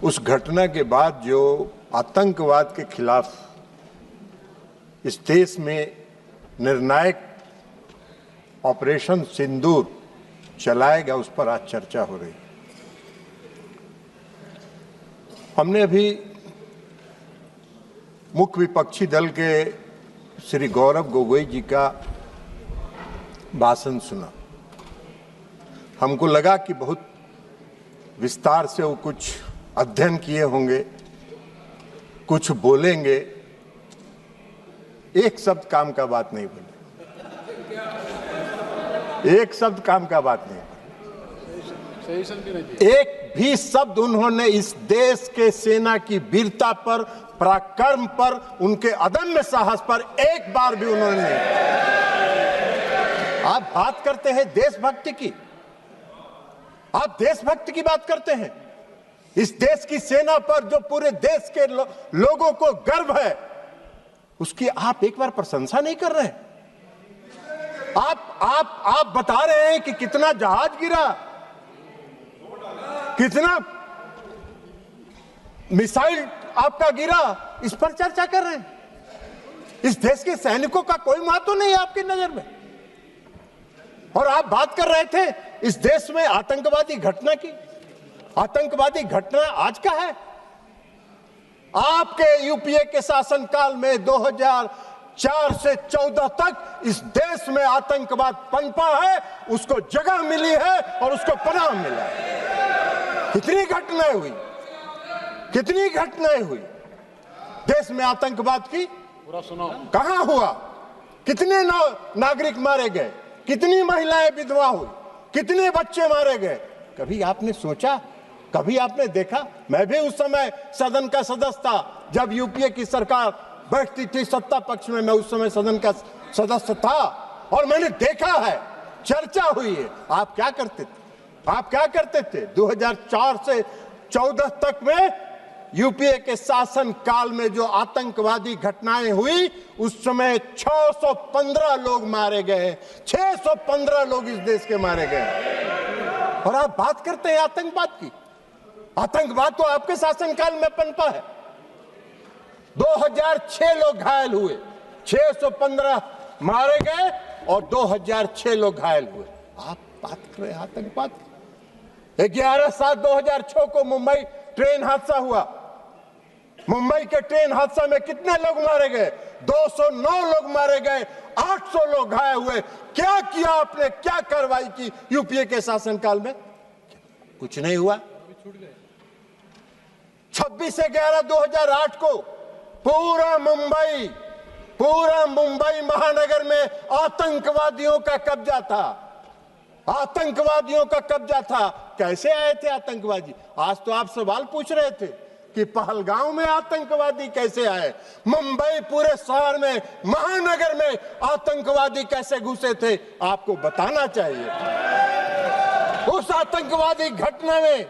उस घटना के बाद जो आतंकवाद के खिलाफ इस देश में निर्णायक ऑपरेशन सिंदूर चलाएगा, उस पर आज चर्चा हो रही। हमने अभी मुख्य विपक्षी दल के श्री गौरव गोगोई जी का भाषण सुना। हमको लगा कि बहुत विस्तार से वो कुछ अध्ययन किए होंगे, कुछ बोलेंगे। एक शब्द काम का बात नहीं बोले, एक शब्द काम का बात नहीं बोले। एक भी शब्द उन्होंने इस देश के सेना की वीरता पर, पराक्रम पर, उनके अदम्य साहस पर एक बार भी उन्होंने नहीं। आप बात करते हैं देशभक्ति की, आप देशभक्ति की बात करते हैं। इस देश की सेना पर जो पूरे देश के लोगों को गर्व है, उसकी आप एक बार प्रशंसा नहीं कर रहे हैं। आप बता रहे हैं कि कितना जहाज गिरा, कितना मिसाइल आपका गिरा, इस पर चर्चा कर रहे हैं। इस देश के सैनिकों का कोई महत्व नहीं है आपकी नजर में। और आप बात कर रहे थे इस देश में आतंकवादी घटना की। आतंकवादी घटना आज का है। आपके यूपीए के शासनकाल में 2004 से 14 तक इस देश में आतंकवाद पनपा है, उसको जगह मिली है और उसको पनाह मिला है। कितनी घटनाएं हुई, कितनी घटनाएं हुई देश में आतंकवाद की। पूरा सुनाओ, कहां हुआ, कितने नागरिक मारे गए, कितनी महिलाएं विधवा हुई, कितने बच्चे मारे गए। कभी आपने सोचा, कभी आपने देखा? मैं भी उस समय सदन का सदस्य था जब यूपीए की सरकार बैठती थी सत्ता पक्ष में। मैं उस समय सदन का सदस्य था और मैंने देखा है, चर्चा हुई है। आप क्या करते थे, आप क्या करते थे? 2004 से 14 तक में यूपीए के शासन काल में जो आतंकवादी घटनाएं हुई, उस समय 615 लोग मारे गए, 615 लोग इस देश के मारे गए। और आप बात करते हैं आतंकवाद की। आतंकवाद तो आपके शासनकाल में पनपा है। 2006 लोग घायल हुए, 615 मारे गए और 2006 लोग घायल हुए। आप बात कर रहे हैं आतंकवाद की। 11/7/2006 को मुंबई ट्रेन हादसा हुआ। मुंबई के ट्रेन हादसा में कितने लोग मारे गए? 209 लोग मारे गए, 800 लोग घायल हुए। क्या किया आपने, क्या कार्रवाई की यूपीए के शासनकाल में? कुछ नहीं हुआ। 26/11/2008 को पूरा मुंबई महानगर में आतंकवादियों का कब्जा था, आतंकवादियों का कब्जा था। कैसे आए थे आतंकवादी? आज तो आप सवाल पूछ रहे थे कि पहलगांव में आतंकवादी कैसे आए, मुंबई पूरे शहर में, महानगर में आतंकवादी कैसे घुसे थे, आपको बताना चाहिए। उस आतंकवादी घटना में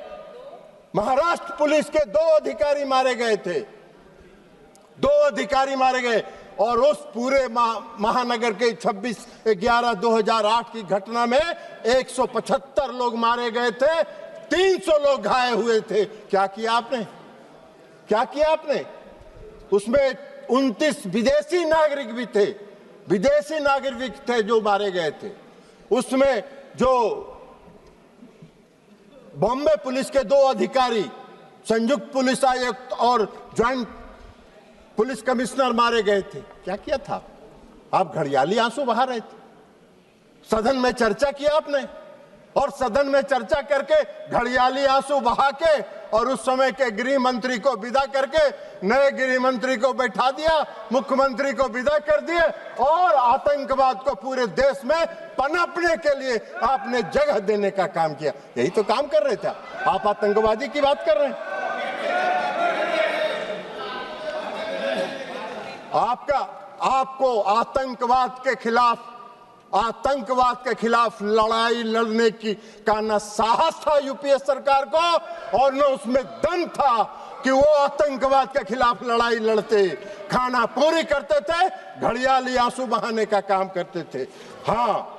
महाराष्ट्र पुलिस के 2 अधिकारी मारे गए थे, 2 अधिकारी मारे गए। और उस पूरे महानगर के 26/11/2008 की घटना में 175 लोग मारे गए थे, 300 लोग घायल हुए थे। क्या किया आपने, क्या किया आपने? उसमें 29 विदेशी नागरिक भी थे, विदेशी नागरिक थे जो मारे गए थे। उसमें जो बॉम्बे पुलिस के 2 अधिकारी, संयुक्त पुलिस आयुक्त और ज्वाइंट पुलिस कमिश्नर मारे गए थे। क्या किया था? आप घड़ियाली आंसू बहा रहे थे। सदन में चर्चा किया आपने, और सदन में चर्चा करके घड़ियाली आंसू बहा के और उस समय के गृह मंत्री को विदा करके नए गृह मंत्री को बैठा दिया, मुख्यमंत्री को विदा कर दिए और आतंकवाद को पूरे देश में पनपने के लिए आपने जगह देने का काम किया। यही तो काम कर रहे थे आप। आतंकवादी की बात कर रहे हैं। आपको आतंकवाद के खिलाफ लड़ाई लड़ने का न साहस था यूपीए सरकार को, और न उसमें दम था कि वो आतंकवाद के खिलाफ लड़ाई लड़ते। खाना पूरी करते थे, घड़ियाली आंसू बहाने का काम करते थे। हाँ,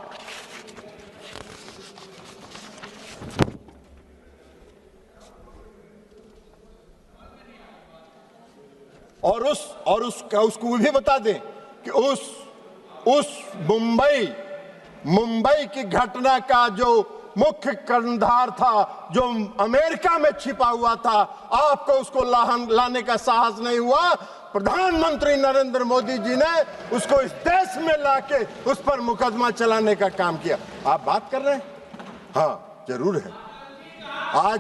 और उसको भी बता दें कि उस मुंबई की घटना का जो मुख्य कर्णधार था, जो अमेरिका में छिपा हुआ था, आपको उसको लाने का साहस नहीं हुआ। प्रधानमंत्री नरेंद्र मोदी जी ने उसको इस देश में लाके उस पर मुकदमा चलाने का काम किया। आप बात कर रहे हैं? हाँ, जरूर है। आज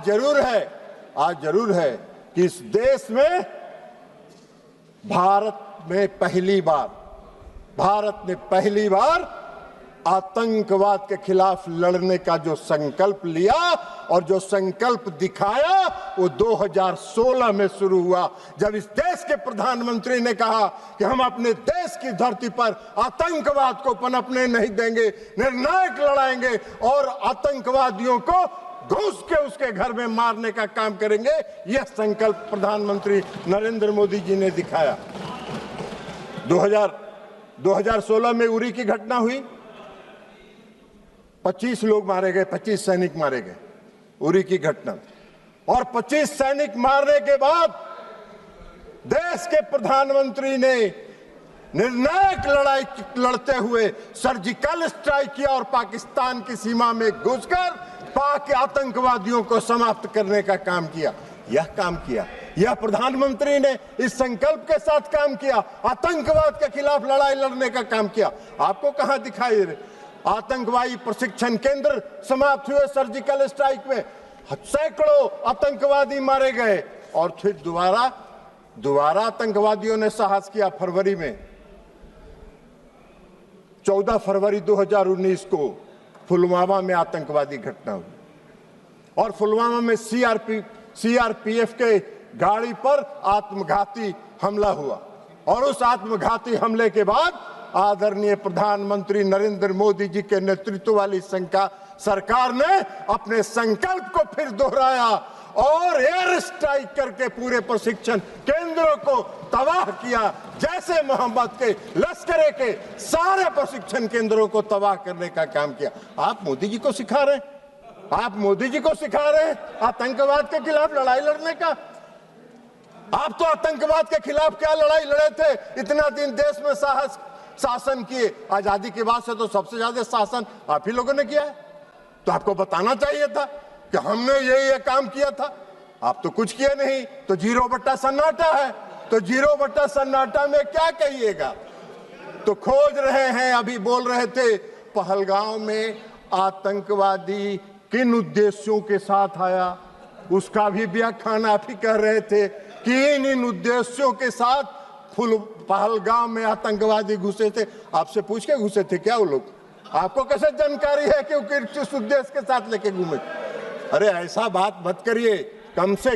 जरूर है कि इस देश में भारत ने पहली बार आतंकवाद के खिलाफ लड़ने का जो संकल्प लिया और जो संकल्प दिखाया वो 2016 में शुरू हुआ, जब इस देश के प्रधानमंत्री ने कहा कि हम अपने देश की धरती पर आतंकवाद को पनपने नहीं देंगे, निर्णायक लड़ाएंगे और आतंकवादियों को घुस के उसके घर में मारने का काम करेंगे। यह संकल्प प्रधानमंत्री नरेंद्र मोदी जी ने दिखाया। 2016 में उरी की घटना हुई, 25 लोग मारे गए, 25 सैनिक मारे गए, उरी की घटना। और 25 सैनिक मारने के बाद देश के प्रधानमंत्री ने निर्णायक लड़ाई लड़ते हुए सर्जिकल स्ट्राइक किया और पाकिस्तान की सीमा में घुसकर पाक आतंकवादियों को समाप्त करने का काम किया। यह प्रधानमंत्री ने इस संकल्प के साथ काम किया, आतंकवाद के खिलाफ लड़ाई लड़ने का काम किया। आपको कहां दिखाई दे? आतंकवादी प्रशिक्षण केंद्र समाप्त हुए सर्जिकल स्ट्राइक में, सैकड़ों आतंकवादी मारे गए और फिर दोबारा आतंकवादियों ने साहस किया। फरवरी में 14 फरवरी 2019 को पुलवामा में आतंकवादी घटना हुई और पुलवामा में सीआरपीएफ के गाड़ी पर आत्मघाती हमला हुआ और उस आत्मघाती हमले के बाद आदरणीय प्रधानमंत्री नरेंद्र मोदी जी के नेतृत्व वाली सरकार ने अपने संकल्प को फिर दोहराया और एयर स्ट्राइक करके पूरे प्रशिक्षण केंद्रों को तबाह किया। जैसे मोहम्मद के लश्करे के सारे प्रशिक्षण केंद्रों को तबाह करने का काम किया। आप मोदी जी को सिखा रहे हैं आतंकवाद के खिलाफ लड़ाई लड़ने का। आप तो आतंकवाद के खिलाफ क्या लड़ाई लड़े थे? इतना दिन देश में शासन किए, आजादी के बाद से तो सबसे ज्यादा शासन आप ही लोगों ने किया है। तो आपको बताना चाहिए था कि हमने ये काम किया था। आप तो कुछ किए नहीं, तो 0 सन्नाटा है। तो 0 सन्नाटा में क्या कहिएगा? तो खोज रहे हैं। अभी बोल रहे थे पहलगांव में आतंकवादी किन उद्देश्यों के साथ आया, उसका भी व्याख्यान आप ही कर रहे थे कि इन उद्देश्यों के साथ पहलगाम में आतंकवादी घुसे थे। आपसे पूछ के घुसे थे क्या वो लोग? आपको कैसे जानकारी है कि वो किस उद्देश्य के साथ लेके घूमे? अरे ऐसा बात मत करिए। कम से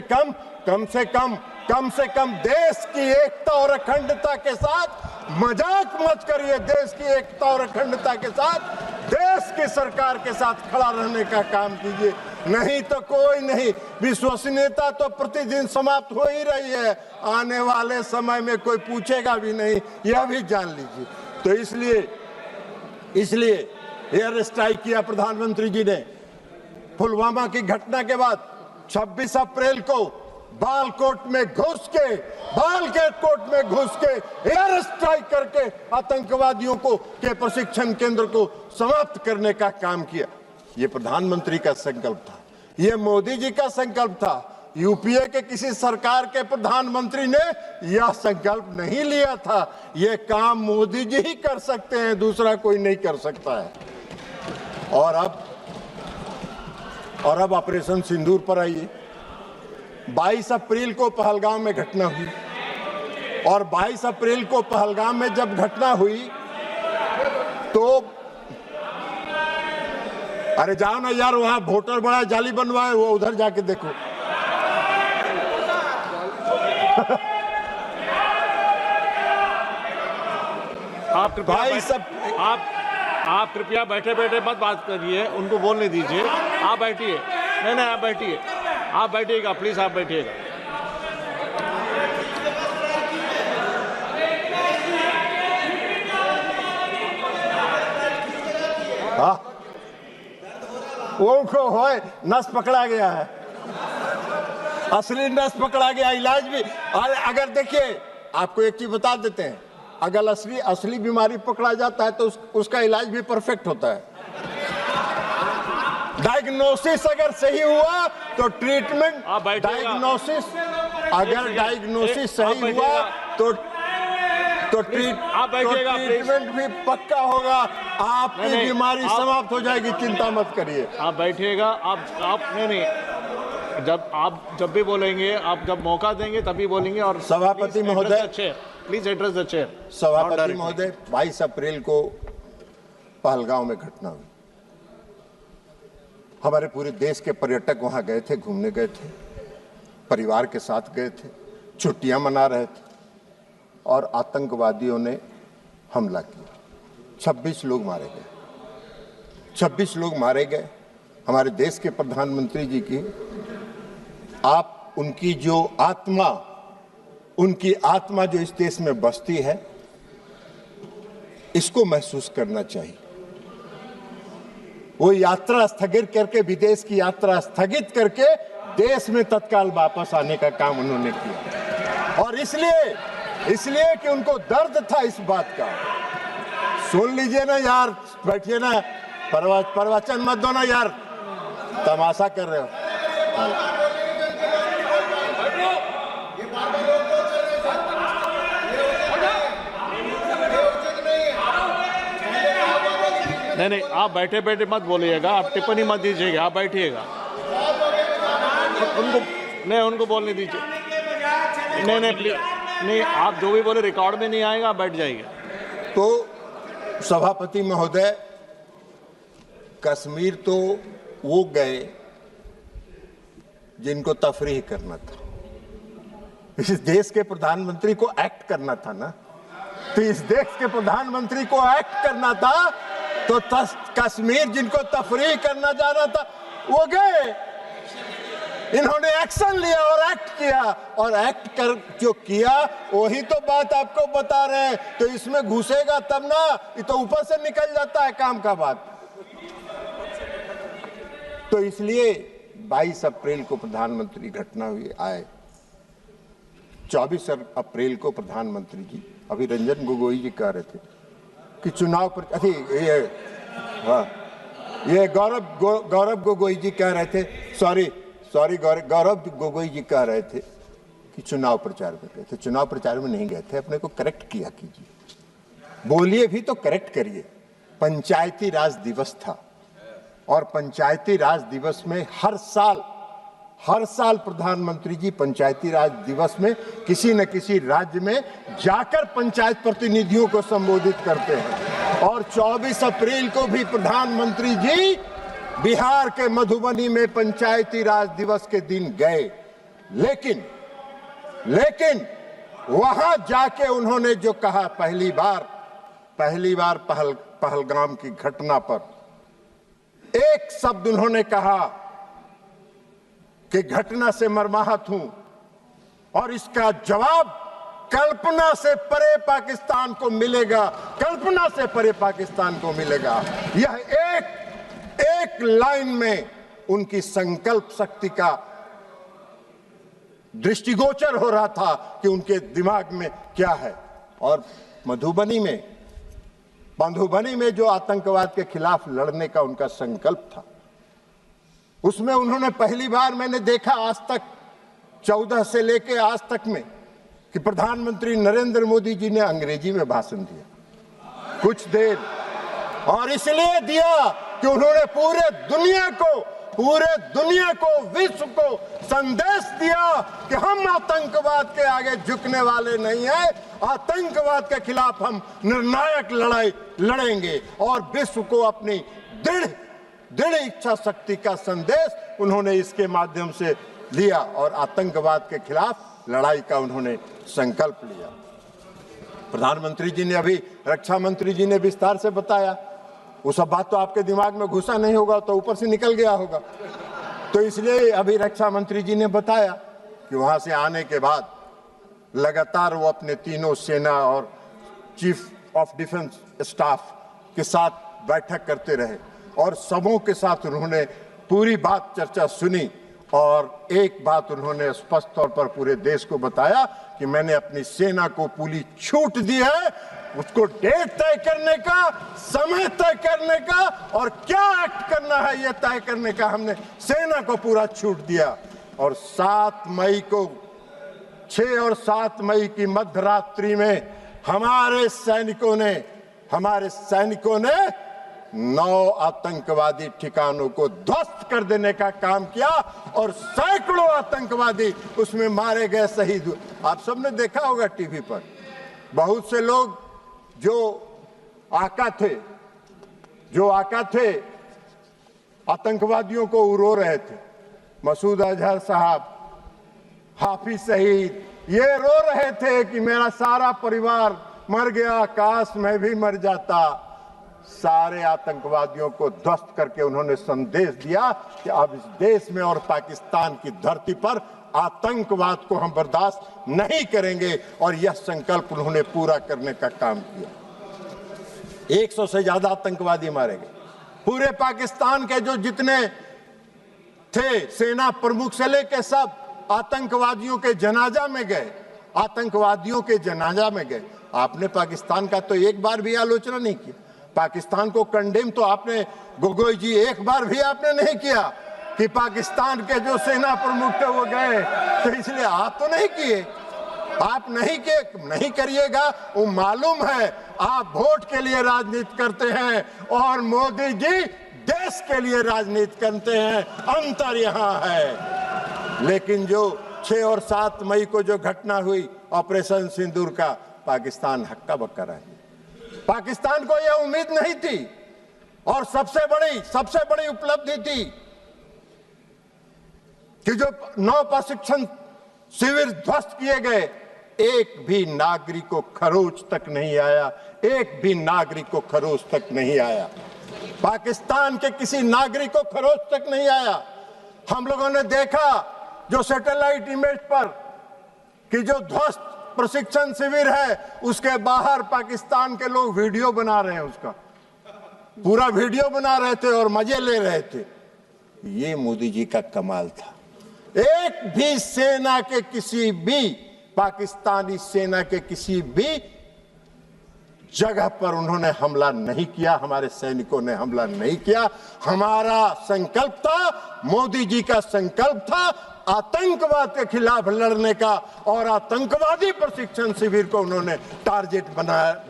कम देश की एकता और अखंडता के साथ मजाक मत करिए। देश की एकता और अखंडता के साथ देश की सरकार के साथ खड़ा रहने का काम कीजिए, नहीं तो कोई नहीं। विश्वसनीयता तो प्रतिदिन समाप्त हो ही रही है, आने वाले समय में कोई पूछेगा भी नहीं, यह भी जान लीजिए। तो इसलिए एयर स्ट्राइक किया प्रधानमंत्री जी ने। पुलवामा की घटना के बाद 26 अप्रैल को बालकोट में घुस के एयर स्ट्राइक करके आतंकवादियों के प्रशिक्षण केंद्र को समाप्त करने का काम किया। ये प्रधानमंत्री का संकल्प था, ये मोदी जी का संकल्प था। यूपीए के किसी सरकार के प्रधानमंत्री ने यह संकल्प नहीं लिया था। यह काम मोदी जी ही कर सकते हैं, दूसरा कोई नहीं कर सकता है। और अब ऑपरेशन सिंदूर पर आइए। 22 अप्रैल को पहलगाम में घटना हुई और 22 अप्रैल को पहलगाम में जब घटना हुई तो अरे जाओ ना यार, वहां वोटर बड़ा जाली बनवाए, वो उधर जाके देखो। आप कृपया बैठे मत बात करिए, उनको बोलने दीजिए। आप बैठिए। नहीं आप बैठिएगा प्लीज, आप बैठिएगा। उनको होए नस पकड़ा गया है, असली नस पकड़ा गया। इलाज भी अगर देखिए आपको एक चीज बता देते हैं, अगर असली बीमारी पकड़ा जाता है तो उसका इलाज भी परफेक्ट होता है। डायग्नोसिस अगर सही हुआ तो ट्रीटमेंट, डायग्नोसिस अगर डायग्नोसिस सही हुआ तो ट्रीटमेंट भी पक्का होगा, आपकी बीमारी समाप्त हो जाएगी, चिंता मत करिए। आप बैठिएगा, आप नहीं, जब भी बोलेंगे, आप जब मौका देंगे तभी बोलेंगे। और सभापति महोदय, प्लीज एड्रेस द चेयर। सभापति महोदय, 22 अप्रैल को पहलगांव में घटना हुई। हमारे पूरे देश के पर्यटक वहां गए थे, घूमने गए थे, परिवार के साथ गए थे, छुट्टियां मना रहे थे और आतंकवादियों ने हमला किया। 26 लोग मारे गए, 26 लोग मारे गए। हमारे देश के प्रधानमंत्री जी की, आप उनकी आत्मा जो इस देश में बसती है, इसको महसूस करना चाहिए। वो यात्रा स्थगित करके, विदेश की यात्रा स्थगित करके देश में तत्काल वापस आने का काम उन्होंने किया। और इसलिए कि उनको दर्द था इस बात का। सुन लीजिए ना यार, बैठिए ना, प्रवचन मत दो ना यार, तमाशा कर रहे हो। नहीं, आप बैठे बैठे मत बोलिएगा, आप टिप्पणी मत दीजिएगा, आप बैठिएगा। उनको बोलने दीजिए। नहीं प्लीज, नहीं, आप जो भी बोले रिकॉर्ड में नहीं आएगा, आप बैठ जाइए। तो सभापति महोदय, कश्मीर तो वो गए जिनको तफरीह करना था। इस देश के प्रधानमंत्री को एक्ट करना था ना, तो इस देश के प्रधानमंत्री को एक्ट करना था, तो कश्मीर जिनको तफरीह करना जाना था वो गए। इन्होंने एक्शन लिया और एक्ट किया, और एक्ट कर जो किया वही तो बात आपको बता रहे हैं। तो इसमें घुसेगा तब ना, ये तो ऊपर से निकल जाता है काम का बात। तो इसलिए 22 अप्रैल को प्रधानमंत्री घटना हुई आए। 24 अप्रैल को प्रधानमंत्री जी, अभी रंजन गोगोई जी कह रहे थे कि चुनाव पर, ये गौरव गोगोई जी कह रहे थे, सॉरी गौरव गोगोई जी कह रहे थे कि चुनाव प्रचार में गए थे। चुनाव प्रचार में नहीं गए थे, अपने को करेक्ट किया कीजिए, बोलिए भी तो करेक्ट करिए। पंचायती राज दिवस था, और पंचायती राज दिवस में हर साल प्रधानमंत्री जी पंचायती राज दिवस में किसी न किसी राज्य में जाकर पंचायत प्रतिनिधियों को संबोधित करते हैं। और 24 अप्रैल को भी प्रधानमंत्री जी बिहार के मधुबनी में पंचायती राज दिवस के दिन गए। लेकिन वहां जाके उन्होंने जो कहा, पहली बार पहलगाम की घटना पर एक शब्द उन्होंने कहा कि घटना से मर्माहत हूं, और इसका जवाब कल्पना से परे पाकिस्तान को मिलेगा, कल्पना से परे पाकिस्तान को मिलेगा। यह एक लाइन में उनकी संकल्प शक्ति का दृष्टिगोचर हो रहा था कि उनके दिमाग में क्या है। और मधुबनी में जो आतंकवाद के खिलाफ लड़ने का उनका संकल्प था, उसमें उन्होंने पहली बार मैंने देखा आज तक 14 से लेके आज तक में कि प्रधानमंत्री नरेंद्र मोदी जी ने अंग्रेजी में भाषण दिया कुछ देर, और इसलिए दिया कि उन्होंने पूरे दुनिया को विश्व को संदेश दिया कि हम आतंकवाद के आगे झुकने वाले नहीं हैं, आतंकवाद के खिलाफ हम निर्णायक लड़ाई लड़ेंगे। और विश्व को अपनी दृढ़ इच्छा शक्ति का संदेश उन्होंने इसके माध्यम से लिया, और आतंकवाद के खिलाफ लड़ाई का उन्होंने संकल्प लिया। प्रधानमंत्री जी ने, अभी रक्षा मंत्री जी ने विस्तार से बताया। वो सब बात तो आपके दिमाग में घुसा नहीं होगा, तो ऊपर से निकल गया होगा। तो इसलिए अभी रक्षा मंत्री जी ने बताया कि वहां से आने के बाद लगातार वो अपने तीनों सेना और चीफ ऑफ डिफेंस स्टाफ के साथ बैठक करते रहे, और सबों के साथ उन्होंने पूरी बात चर्चा सुनी। और एक बात उन्होंने स्पष्ट तौर पर पूरे देश को बताया कि मैंने अपनी सेना को पूरी छूट दी है, उसको डेट तय करने का, समय तय करने का और क्या एक्ट करना है यह तय करने का हमने सेना को पूरा छूट दिया। और 7 मई को 6 और 7 मई की मध्यरात्रि में हमारे सैनिकों ने 9 आतंकवादी ठिकानों को ध्वस्त कर देने का काम किया और सैकड़ों आतंकवादी उसमें मारे गए, शहीद हुए। आप सबने देखा होगा टीवी पर, बहुत से लोग जो आका थे आतंकवादियों को रो रहे थे। मसूद अजहर साहब, हाफिज शहीद, ये रो रहे थे कि मेरा सारा परिवार मर गया, काश मैं भी मर जाता। सारे आतंकवादियों को ध्वस्त करके उन्होंने संदेश दिया कि अब इस देश में और पाकिस्तान की धरती पर आतंकवाद को हम बर्दाश्त नहीं करेंगे और यह संकल्प उन्होंने पूरा करने का काम किया। 100 से ज्यादा आतंकवादी मारे गए। पूरे पाकिस्तान के जो जितने थे, सेना प्रमुख से लेकर सब आतंकवादियों के जनाजा में गए। आपने पाकिस्तान का तो एक बार भी आलोचना नहीं की। पाकिस्तान को कंडेम तो आपने, गोगोई जी, एक बार भी आपने नहीं किया कि पाकिस्तान के जो सेना प्रमुख थे वो गए, तो इसलिए आप तो नहीं किए। आप नहीं करिएगा। वो मालूम है आप वोट के लिए राजनीति करते हैं और मोदी जी देश के लिए राजनीति करते हैं, अंतर यहाँ है। लेकिन जो 6 और 7 मई को जो घटना हुई ऑपरेशन सिंदूर का, पाकिस्तान हक्का बक्का रहा। पाकिस्तान को यह उम्मीद नहीं थी और सबसे बड़ी उपलब्धि थी कि जो 9 प्रशिक्षण शिविर ध्वस्त किए गए, एक भी नागरिक को खरोच तक नहीं आया। पाकिस्तान के किसी नागरिक को खरोच तक नहीं आया। हम लोगों ने देखा जो सैटेलाइट इमेज पर कि जो ध्वस्त प्रशिक्षण शिविर है उसके बाहर पाकिस्तान के लोग वीडियो बना रहे हैं, उसका पूरा वीडियो बना रहे थे और मजे ले रहे थे। ये मोदी जी का कमाल था। एक भी सेना के किसी भी पाकिस्तानी सेना के किसी भी जगह पर उन्होंने हमला नहीं किया, हमारे सैनिकों ने हमला नहीं किया। हमारा संकल्प था, मोदी जी का संकल्प था आतंकवाद के खिलाफ लड़ने का और आतंकवादी प्रशिक्षण शिविर को उन्होंने टारगेट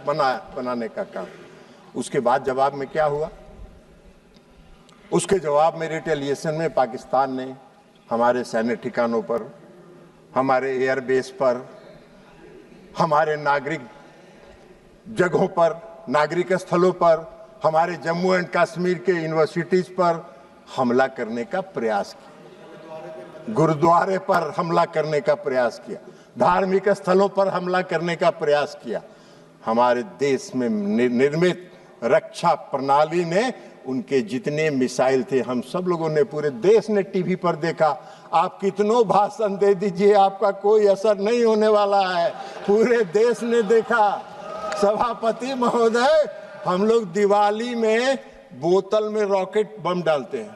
बनाने का काम। उसके बाद जवाब में क्या हुआ? उसके जवाब में रिटेलिएशन में पाकिस्तान ने हमारे सैन्य ठिकानों पर, हमारे एयरबेस पर, हमारे नागरिक जगहों पर, नागरिक स्थलों पर, हमारे जम्मू एंड कश्मीर के यूनिवर्सिटीज पर हमला करने का प्रयास किया, गुरुद्वारे पर हमला करने का प्रयास किया, धार्मिक स्थलों पर हमला करने का प्रयास किया। हमारे देश में निर्मित रक्षा प्रणाली ने उनके जितने मिसाइल थे, हम सब लोगों ने, पूरे देश ने टीवी पर देखा। आप कितनों भाषण दे दीजिए, आपका कोई असर नहीं होने वाला है। पूरे देश ने देखा। सभापति महोदय, हम लोग दिवाली में बोतल में रॉकेट बम डालते हैं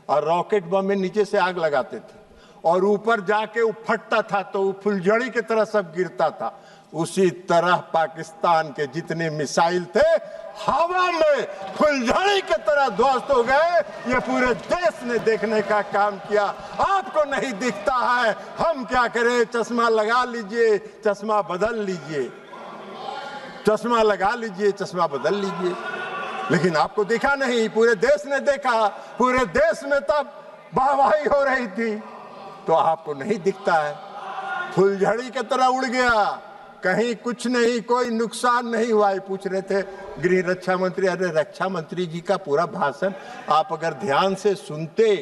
और रॉकेट बम में नीचे से आग लगाते थे और ऊपर जाके वो फटता था तो वो फुलझड़ी की तरह सब गिरता था। उसी तरह पाकिस्तान के जितने मिसाइल थे हवा में फुलझड़ी की तरह ध्वस्त हो गए। ये पूरे देश ने देखने का काम किया। आपको नहीं दिखता है, हम क्या करें? चश्मा लगा लीजिए, चश्मा बदल लीजिए, चश्मा लगा लीजिए, चश्मा बदल लीजिए, लेकिन आपको दिखा नहीं। पूरे देश ने देखा, पूरे देश में तब वाहवाही हो रही थी, तो आपको नहीं दिखता है। फुलझड़ी की तरह उड़ गया, कहीं कुछ नहीं, कोई नुकसान नहीं हुआ। पूछ रहे थे गृह रक्षा मंत्री, अरे रक्षा मंत्री जी का पूरा भाषण आप अगर ध्यान से सुनते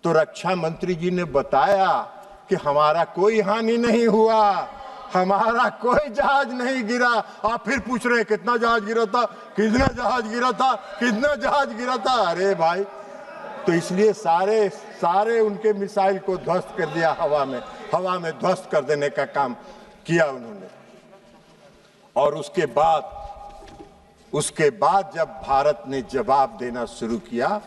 तो रक्षा मंत्री जी ने बताया कि हमारा कोई हानि नहीं हुआ, हमारा कोई जहाज नहीं गिरा। आप फिर पूछ रहे हैं कितना जहाज गिरा था, कितना जहाज गिरा था, कितना जहाज गिरा था। अरे भाई, तो इसलिए सारे उनके मिसाइल को ध्वस्त कर दिया, हवा में ध्वस्त कर देने का काम किया उन्होंने। और उसके बाद जब भारत ने जवाब देना शुरू किया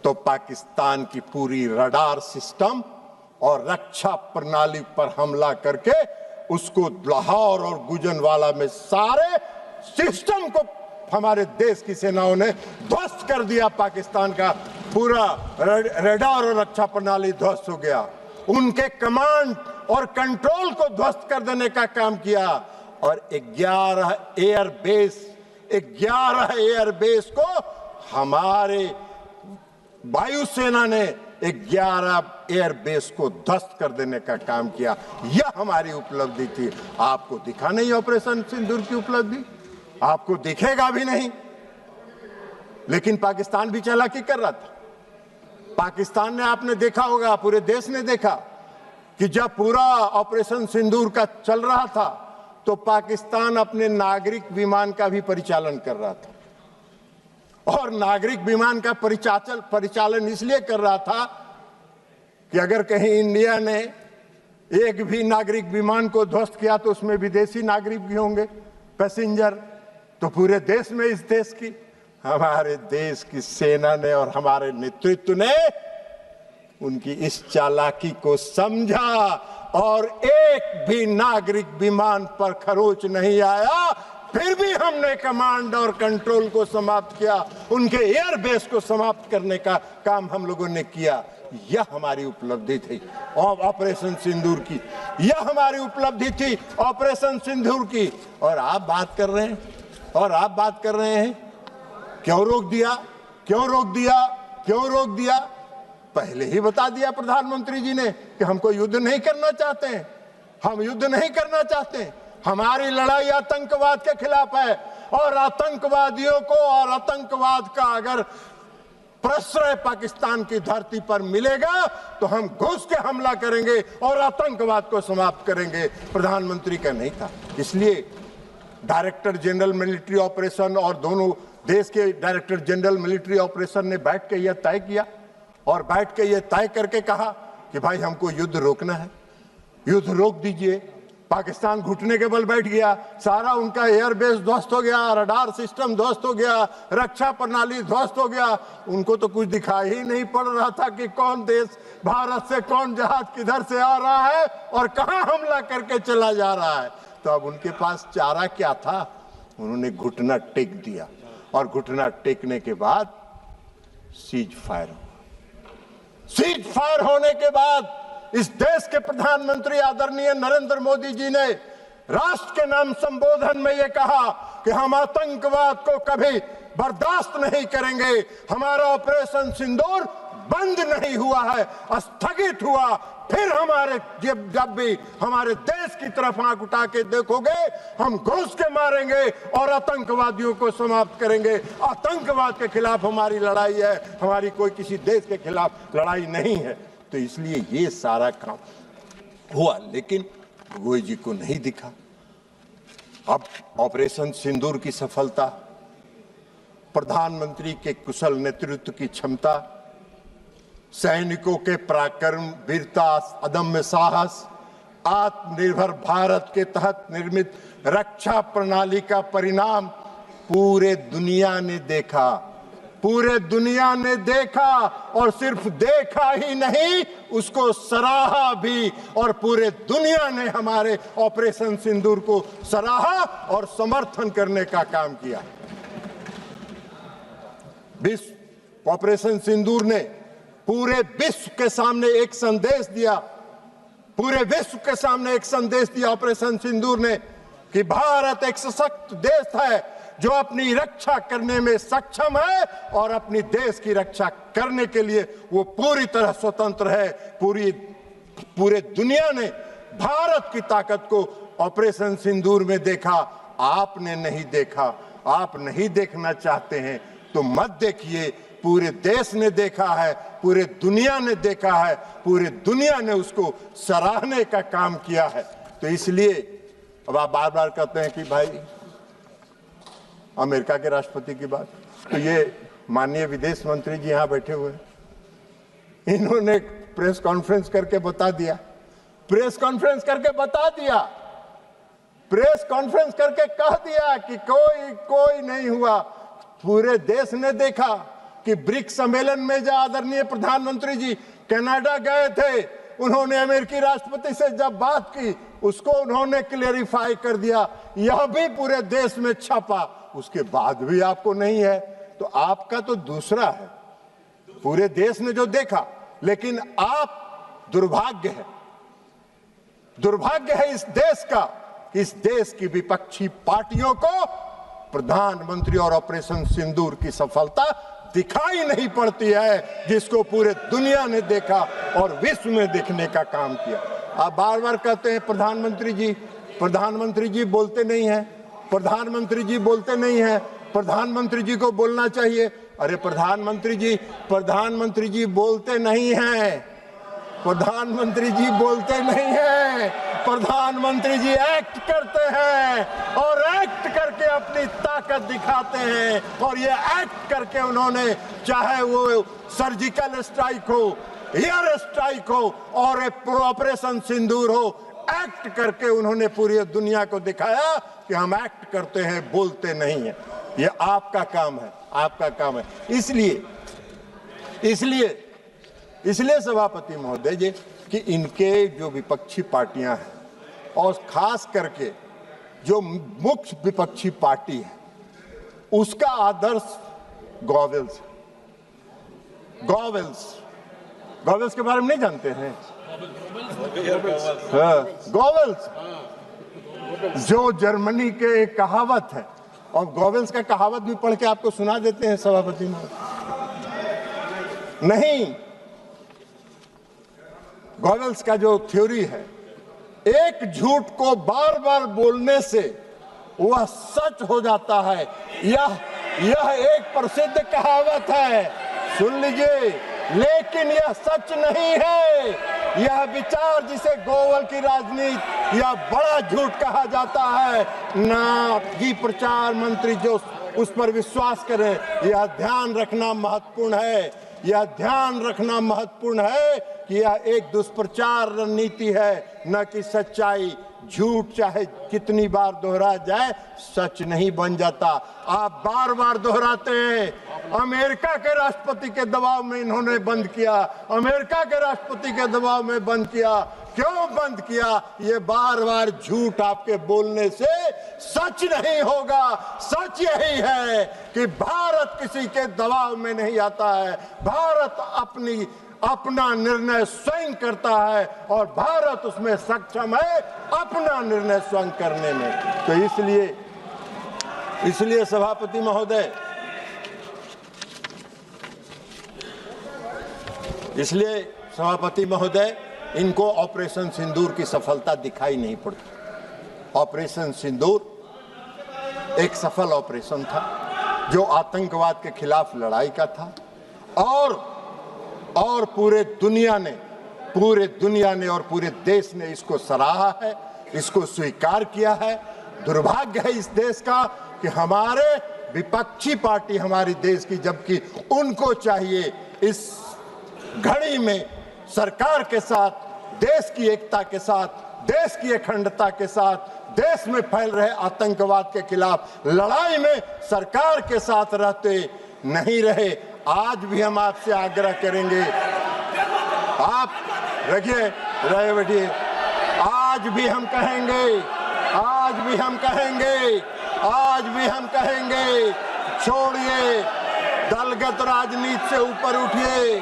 तो पाकिस्तान की पूरी रडार सिस्टम और रक्षा प्रणाली पर हमला करके उसको लाहौर और गुजरांवाला में सारे सिस्टम को हमारे देश की सेनाओं ने ध्वस्त कर दिया। पाकिस्तान का पूरा रडार और रक्षा प्रणाली ध्वस्त हो गया। उनके कमांड और कंट्रोल को ध्वस्त कर देने का काम किया और 11 एयरबेस को हमारे वायुसेना ने 11 एयरबेस को ध्वस्त कर देने का काम किया। यह हमारी उपलब्धि थी। आपको दिखा नहीं ऑपरेशन सिंदूर की उपलब्धि, आपको दिखेगा भी नहीं। लेकिन पाकिस्तान भी चालाकी कर रहा था। पाकिस्तान ने, आपने देखा होगा, पूरे देश ने देखा कि जब पूरा ऑपरेशन सिंदूर का चल रहा था तो पाकिस्तान अपने नागरिक विमान का भी परिचालन कर रहा था। और नागरिक विमान का परिचालन इसलिए कर रहा था कि अगर कहीं इंडिया ने एक भी नागरिक विमान को ध्वस्त किया तो उसमें विदेशी नागरिक भी होंगे, पैसेंजर। तो पूरे देश में, इस देश की, हमारे देश की सेना ने और हमारे नेतृत्व ने उनकी इस चालाकी को समझा और एक भी नागरिक विमान पर खरोच नहीं आया। फिर भी हमने कमांड और कंट्रोल को समाप्त किया, उनके एयरबेस को समाप्त करने का काम हम लोगों ने किया। यह हमारी उपलब्धि थी ऑपरेशन सिंदूर की, यह हमारी उपलब्धि थी ऑपरेशन सिंदूर की। और आप बात कर रहे हैं क्यों रोक दिया, क्यों रोक दिया, क्यों रोक दिया? पहले ही बता दिया प्रधानमंत्री जी ने कि हमको युद्ध नहीं करना चाहते हैं, हम युद्ध नहीं करना चाहते। हमारी लड़ाई आतंकवाद के खिलाफ है और आतंकवादियों को और आतंकवाद का अगर प्रश्रय पाकिस्तान की धरती पर मिलेगा तो हम घुस के हमला करेंगे और आतंकवाद को समाप्त करेंगे। प्रधानमंत्री का नहीं था। इसलिए डायरेक्टर जनरल मिलिट्री ऑपरेशन और दोनों देश के डायरेक्टर जनरल मिलिट्री ऑपरेशन ने बैठ के यह तय किया और बैठ के यह तय करके कहा कि भाई हमको युद्ध रोकना है, युद्ध रोक दीजिए। पाकिस्तान घुटने के बल बैठ गया, सारा उनका एयरबेस ध्वस्त हो गया, रडार सिस्टम ध्वस्त हो गया, रक्षा प्रणाली ध्वस्त हो गया। उनको तो कुछ दिखाई ही नहीं पड़ रहा था कि कौन देश, भारत से कौन जहाज किधर से आ रहा है और कहां हमला करके चला जा रहा है। तो अब उनके पास चारा क्या था? उन्होंने घुटना टेक दिया और घुटना टेकने के बाद सीज फायर हुआ। सीज फायर होने के बाद इस देश के प्रधानमंत्री आदरणीय नरेंद्र मोदी जी ने राष्ट्र के नाम संबोधन में यह कहा कि हम आतंकवाद को कभी बर्दाश्त नहीं करेंगे। हमारा ऑपरेशन सिंदूर बंद नहीं हुआ है, स्थगित हुआ। फिर हमारे जब भी हमारे देश की तरफ आंख उठा के देखोगे, हम घुस के मारेंगे और आतंकवादियों को समाप्त करेंगे। आतंकवाद के खिलाफ हमारी लड़ाई है, हमारी कोई किसी देश के खिलाफ लड़ाई नहीं है। तो इसलिए ये सारा काम हुआ, लेकिन गोगोई जी को नहीं दिखा। अब ऑपरेशन सिंदूर की सफलता, प्रधानमंत्री के कुशल नेतृत्व की क्षमता, सैनिकों के पराक्रम, वीरता, अदम्य साहस, आत्मनिर्भर भारत के तहत निर्मित रक्षा प्रणाली का परिणाम पूरे दुनिया ने देखा। पूरे दुनिया ने देखा और सिर्फ देखा ही नहीं, उसको सराहा भी। और पूरे दुनिया ने हमारे ऑपरेशन सिंदूर को सराहा और समर्थन करने का काम किया। विश्व ऑपरेशन सिंदूर ने पूरे विश्व के सामने एक संदेश दिया, पूरे विश्व के सामने एक संदेश दिया ऑपरेशन सिंदूर ने कि भारत एक सशक्त देश है जो अपनी रक्षा करने में सक्षम है और अपनी देश की रक्षा करने के लिए वो पूरी तरह स्वतंत्र है। पूरे दुनिया ने भारत की ताकत को ऑपरेशन सिंदूर में देखा। आपने नहीं देखा, आप नहीं देखना चाहते हैं तो मत देखिए। पूरे देश ने देखा है, पूरे दुनिया ने देखा है, पूरे दुनिया ने उसको सराहने का काम किया है। तो इसलिए अब आप बार बार कहते हैं कि भाई अमेरिका के राष्ट्रपति की बात, तो ये माननीय विदेश मंत्री जी यहाँ बैठे हुए हैं, इन्होंने प्रेस कॉन्फ्रेंस करके बता दिया, प्रेस कॉन्फ्रेंस करके बता दिया, प्रेस कॉन्फ्रेंस करके कह दिया कि कोई नहीं हुआ। पूरे देश ने देखा, कि ब्रिक्स सम्मेलन में जो आदरणीय प्रधानमंत्री जी कनाडा गए थे, उन्होंने अमेरिकी राष्ट्रपति से जब बात की, उसको उन्होंने क्लेरिफाई कर दिया, यह भी पूरे देश में छपा, उसके बाद भी आपको नहीं है। तो आपका तो दूसरा है, पूरे देश ने जो देखा। लेकिन आप दुर्भाग्य है इस देश का, इस देश की विपक्षी पार्टियों को प्रधानमंत्री और ऑपरेशन सिंदूर की सफलता दिखाई नहीं पड़ती है, जिसको पूरे दुनिया ने देखा और विश्व में देखने का काम किया। आप बार बार कहते हैं प्रधानमंत्री जी बोलते नहीं हैं, प्रधानमंत्री जी बोलते नहीं हैं, प्रधानमंत्री जी को बोलना चाहिए। अरे प्रधानमंत्री जी बोलते नहीं हैं, प्रधानमंत्री जी बोलते नहीं हैं, प्रधानमंत्री जी एक्ट करते हैं और एक्ट करके अपनी ताकत दिखाते हैं। और ये एक्ट करके उन्होंने, चाहे वो सर्जिकल स्ट्राइक हो, एयर स्ट्राइक हो और ऑपरेशन सिंदूर हो, एक्ट करके उन्होंने पूरी दुनिया को दिखाया कि हम एक्ट करते हैं, बोलते नहीं हैं। ये आपका काम है, आपका काम है। इसलिए सभापति महोदय जी कि इनके जो विपक्षी पार्टियां हैं और खास करके जो मुख्य विपक्षी पार्टी है, उसका आदर्श गॉवेल्स के बारे में नहीं जानते हैं? गॉवेल्स जो जर्मनी के एक कहावत है, और गॉवेल्स का कहावत भी पढ़ के आपको सुना देते हैं सभापति महोदय। नहीं, गॉवेल्स का जो थ्योरी है, एक झूठ को बार बार बोलने से वह सच हो जाता है। यह एक प्रसिद्ध कहावत है, सुन लीजिए, लेकिन यह सच नहीं है। यह विचार जिसे गोवल की राजनीति या बड़ा झूठ कहा जाता है, ना जी प्रचार मंत्री जो उस पर विश्वास करें, यह ध्यान रखना महत्वपूर्ण है। यह ध्यान रखना महत्वपूर्ण है कि यह एक दुष्प्रचार रणनीति है, न कि सच्चाई। झूठ चाहे कितनी बार दोहरा जाए, सच नहीं बन जाता। आप बार बार दोहराते हैं। अमेरिका के राष्ट्रपति के दबाव में इन्होंने बंद किया, अमेरिका के राष्ट्रपति के दबाव में बंद किया। क्यों बंद किया? ये बार बार झूठ आपके बोलने से सच नहीं होगा। सच यही है कि भारत किसी के दबाव में नहीं आता है। भारत अपना निर्णय स्वयं करता है और भारत उसमें सक्षम है अपना निर्णय स्वयं करने में। तो इसलिए सभापति महोदय, इनको ऑपरेशन सिंदूर की सफलता दिखाई नहीं पड़ती। ऑपरेशन सिंदूर एक सफल ऑपरेशन था जो आतंकवाद के खिलाफ लड़ाई का था, और पूरे दुनिया ने और पूरे देश ने इसको सराहा है, इसको स्वीकार किया है। दुर्भाग्य है इस देश का कि हमारे विपक्षी पार्टी हमारी देश की, जबकि उनको चाहिए इस घड़ी में सरकार के साथ, देश की एकता के साथ, देश की अखंडता के साथ, देश में फैल रहे आतंकवाद के खिलाफ लड़ाई में सरकार के साथ रहते नहीं रहे। आज भी हम आपसे आग्रह करेंगे, आप रहे बैठिए। आज भी हम कहेंगे, छोड़िए, दलगत राजनीति से ऊपर उठिए,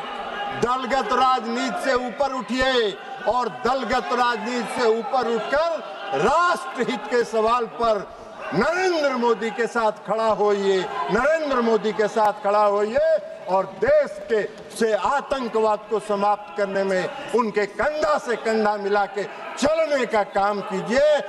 दलगत राजनीति से ऊपर उठिए और दलगत राजनीति से ऊपर उठकर राष्ट्रहित के सवाल पर नरेंद्र मोदी के साथ खड़ा होइए और देश के से आतंकवाद को समाप्त करने में उनके कंधा से कंधा मिला के चलने का काम कीजिए।